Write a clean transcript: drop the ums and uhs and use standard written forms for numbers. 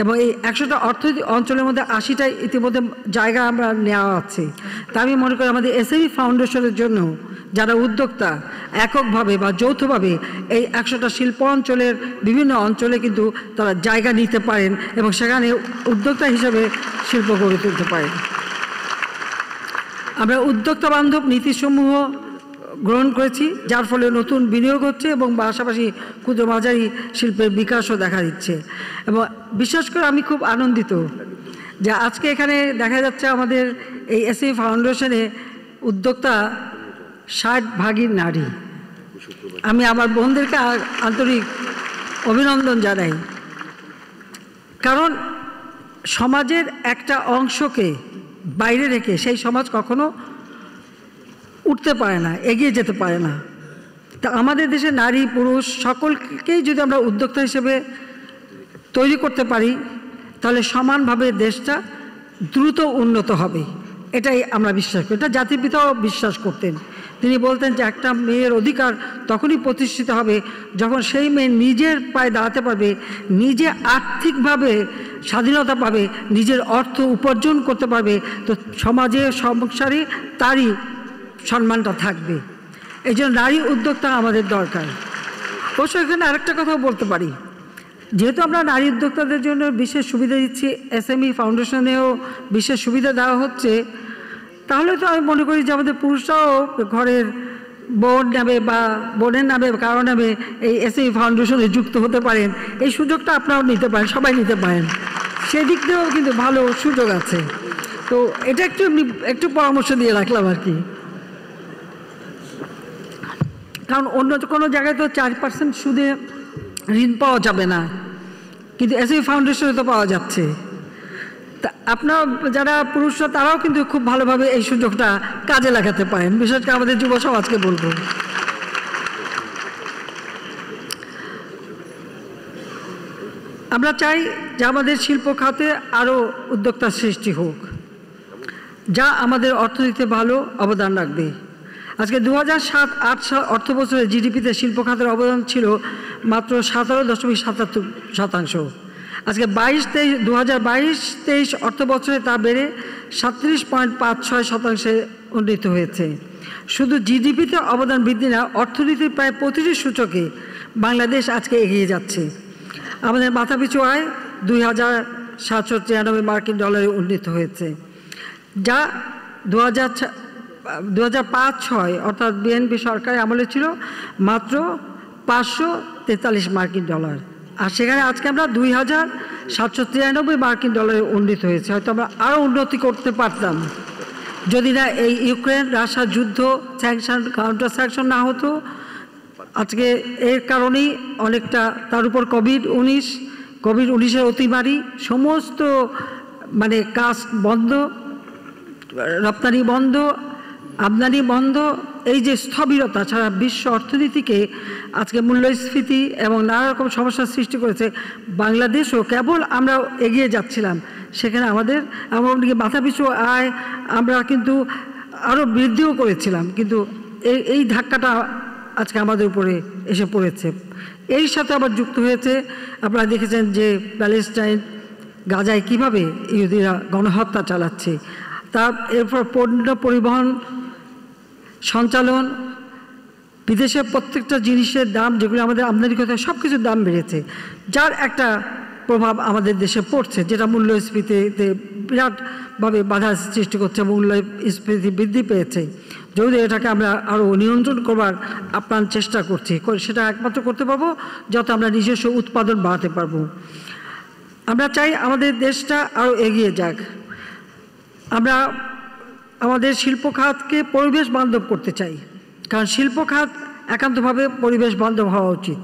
এবং এই 100টা অর্থনৈতিক অঞ্চলের মধ্যে 80টা ইতিমধ্যে জায়গা আমরা নেওয়া আছে। তা আমি মনে করি আমাদের এসএমই ফাউন্ডেশনের জন্য যারা উদ্যোক্তা এককভাবে বা যৌথভাবে এই 100টা শিল্প অঞ্চলের বিভিন্ন অঞ্চলে কিন্তু তারা জায়গা নিতে পারেন এবং সেখানে উদ্যোক্তা হিসেবে শিল্প গড়ে তুলতে পারেন। আমরা উদ্যোক্তা বান্ধব নীতিসমূহ গ্রহণ করেছি, যার ফলে নতুন বিনিয়োগ হচ্ছে এবং পাশাপাশি ক্ষুদ্র মাঝারি শিল্পের বিকাশও দেখা দিচ্ছে। এবং বিশেষ করে আমি খুব আনন্দিত যে আজকে এখানে দেখা যাচ্ছে আমাদের এই এসএমই ফাউন্ডেশনে উদ্যোক্তা 60% নারী। আমি আমার বোনদেরকে আন্তরিক অভিনন্দন জানাই, কারণ সমাজের একটা অংশকে বাইরে রেখে সেই সমাজ কখনো উঠতে পারে না, এগিয়ে যেতে পারে না। তা আমাদের দেশে নারী পুরুষ সকলকেই যদি আমরা উদ্যোক্তা হিসেবে তৈরি করতে পারি তাহলে সমানভাবে দেশটা দ্রুত উন্নত হবে, এটাই আমরা বিশ্বাস করি। এটা জাতির পিতাও বিশ্বাস করতেন। তিনি বলতেন যে একটা মেয়ের অধিকার তখনই প্রতিষ্ঠিত হবে যখন সেই মেয়ে নিজের পায়ে দাঁড়াতে পারবে, নিজে আর্থিকভাবে স্বাধীনতা পাবে, নিজের অর্থ উপার্জন করতে পারবে, তো সমাজে সংসারে তারই সম্মানটা থাকবে। এই জন্য নারী উদ্যোক্তা আমাদের দরকার। অবশ্য এখানে আরেকটা কথাও বলতে পারি, যেহেতু আমরা নারী উদ্যোক্তাদের জন্য বিশেষ সুবিধা দিচ্ছি, এসএমই ফাউন্ডেশনেও বিশেষ সুবিধা দেওয়া হচ্ছে, তাহলে তো আমি মনে করি যে আমাদের পুরুষরাও ঘরের বোন নামে বা বোনের নামে কারো নামে এই এসএমই ফাউন্ডেশনে যুক্ত হতে পারেন। এই সুযোগটা আপনারাও নিতে পারেন, সবাই নিতে পারেন, সেদিক দিয়েও কিন্তু ভালো সুযোগ আছে। তো এটা একটু পরামর্শ দিয়ে রাখলাম আর কি। কারণ অন্য কোনো জায়গায় তো 4% সুদে ঋণ পাওয়া যাবে না, কিন্তু এসএমই ফাউন্ডেশনে তো পাওয়া যাচ্ছে। তা আপনারা যারা পুরুষরা তারাও কিন্তু খুব ভালোভাবে এই সুযোগটা কাজে লাগাতে পারেন, বিশেষ করে আমাদের যুব সমাজকে বলবো। আমরা চাই যে আমাদের শিল্প খাতে আরও উদ্যোক্তা সৃষ্টি হোক, যা আমাদের অর্থনীতিতে ভালো অবদান রাখবে। আজকে 2007-08 অর্থ বছরে জিডিপিতে শিল্প খাতের অবদান ছিল মাত্র 17.77%। আজকে 2022-23 অর্থ বছরে তা বেড়ে 37.56% উন্নীত হয়েছে। শুধু জিডিপিতে অবদান বৃদ্ধি না, অর্থনীতির প্রায় প্রতিটি সূচকে বাংলাদেশ আজকে এগিয়ে যাচ্ছে। আমাদের মাথাপিছু আয় $2,793 উন্নীত হয়েছে, যা 2005-06 অর্থাৎ বিএনপি সরকারের আমলে ছিল মাত্র $543। আর সেখানে আজকে আমরা $2,793 উন্নীত হয়েছে। হয়তো আমরা আরও উন্নতি করতে পারতাম যদি না এই ইউক্রেন রাশিয়া যুদ্ধ, স্যাংশন, কাউন্টার স্যাংশন না হতো। আজকে এর কারণেই অনেকটা, তার উপর কোভিড-19 অতিমারি, সমস্ত কাজ বন্ধ, রপ্তানি বন্ধ, আমদানি বন্ধ, এই যে স্থবিরতা ছাড়া বিশ্ব অর্থনীতিকে আজকে মূল্যস্ফীতি এবং নানা রকম সমস্যার সৃষ্টি করেছে। বাংলাদেশও কেবল আমরা এগিয়ে যাচ্ছিলাম, সেখানে আমাদের এমনকি মাথাপিছু আয় আমরা কিন্তু আরও বৃদ্ধিও করেছিলাম, কিন্তু এই ধাক্কাটা আজকে আমাদের উপরে এসে পড়েছে। এর সাথে আবার যুক্ত হয়েছে, আপনারা দেখেছেন যে প্যালেস্টাইন গাজায় কীভাবে ইহুদিরা গণহত্যা চালাচ্ছে, তার এরপর পণ্য পরিবহন, সঞ্চালন, বিদেশের প্রত্যেকটা জিনিসের দাম যেগুলো আমাদের আমদানি করতে হয় সব কিছুর দাম বেড়েছে, যার একটা প্রভাব আমাদের দেশে পড়ছে, যেটা মূল্যস্ফীতিতে বিরাটভাবে বাধা সৃষ্টি করছে। মূল্যস্ফীতি বৃদ্ধি পেয়েছে, যদিও এটাকে আমরা আরও নিয়ন্ত্রণ করবার আপ্রাণ চেষ্টা করছি। সেটা একমাত্র করতে পারবো যত আমরা নিজস্ব উৎপাদন বাড়াতে পারবো। আমরা চাই আমাদের দেশটা আরও এগিয়ে যাক। আমরা আমাদের শিল্প খাতকে পরিবেশ বান্ধব করতে চাই, কারণ শিল্প খাত একান্তভাবে পরিবেশ বান্ধব হওয়া উচিত।